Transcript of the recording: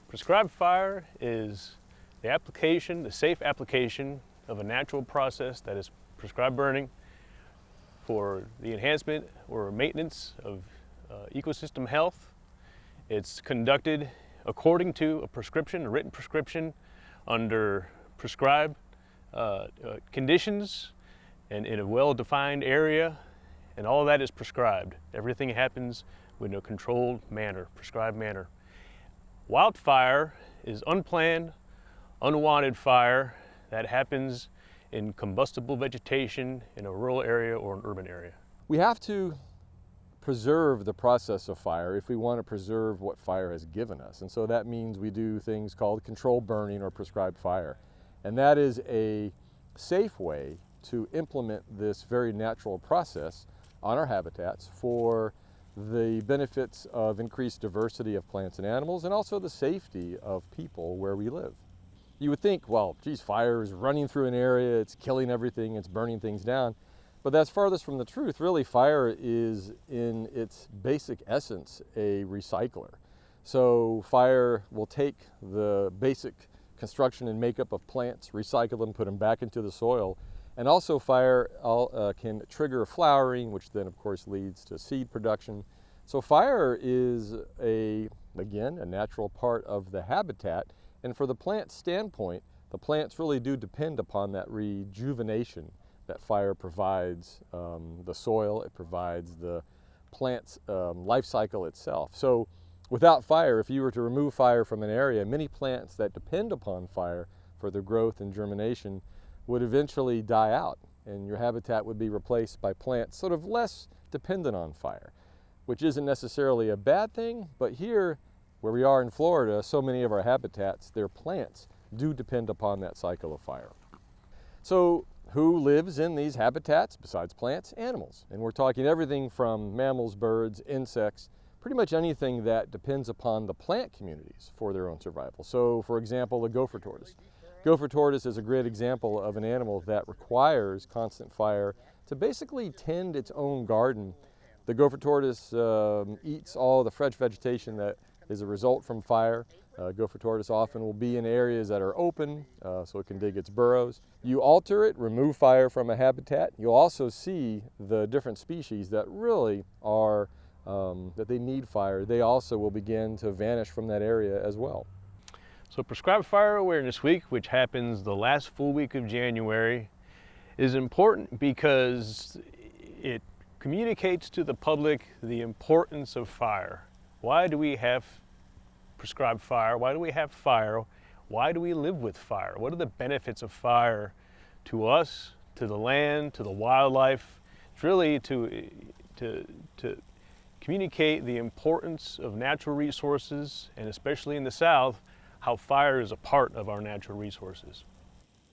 Prescribed fire is the safe application of a natural process that is prescribed burning for the enhancement or maintenance of ecosystem health. It's conducted according to a written prescription under prescribed conditions and in a well-defined area, and all of that is prescribed. Everything happens in a controlled manner, prescribed manner. Wildfire is unplanned, unwanted fire that happens in combustible vegetation in a rural area or an urban area. We have to preserve the process of fire if we want to preserve what fire has given us. And so that means we do things called controlled burning or prescribed fire. And that is a safe way to implement this very natural process on our habitats for the benefits of increased diversity of plants and animals, and also the safety of people where we live. You would think, well, geez, fire is running through an area, it's killing everything, it's burning things down. But that's farthest from the truth. Really, fire is, in its basic essence, a recycler. So fire will take the basic construction and makeup of plants, recycle them, put them back into the soil. And also fire can trigger flowering, which then of course leads to seed production. So fire is, again, a natural part of the habitat. And for the plant standpoint, the plants really do depend upon that rejuvenation that fire provides the soil, it provides the plant's life cycle itself. So without fire, if you were to remove fire from an area, many plants that depend upon fire for their growth and germination would eventually die out, and your habitat would be replaced by plants sort of less dependent on fire, which isn't necessarily a bad thing. But here, where we are in Florida, so many of our habitats, their plants do depend upon that cycle of fire. So who lives in these habitats besides plants? Animals. And we're talking everything from mammals, birds, insects, pretty much anything that depends upon the plant communities for their own survival. So for example, the gopher tortoise. Gopher tortoise is a great example of an animal that requires constant fire to basically tend its own garden. The gopher tortoise eats all the fresh vegetation that is a result from fire. Gopher tortoise often will be in areas that are open, so it can dig its burrows. You alter it, remove fire from a habitat, you'll also see the different species that really are, that they need fire. They also will begin to vanish from that area as well. So Prescribed Fire Awareness Week, which happens the last full week of January, is important because it communicates to the public the importance of fire. Why do we have prescribed fire? Why do we have fire? Why do we live with fire? What are the benefits of fire to us, to the land, to the wildlife? It's really to communicate the importance of natural resources, and especially in the South, how fire is a part of our natural resources.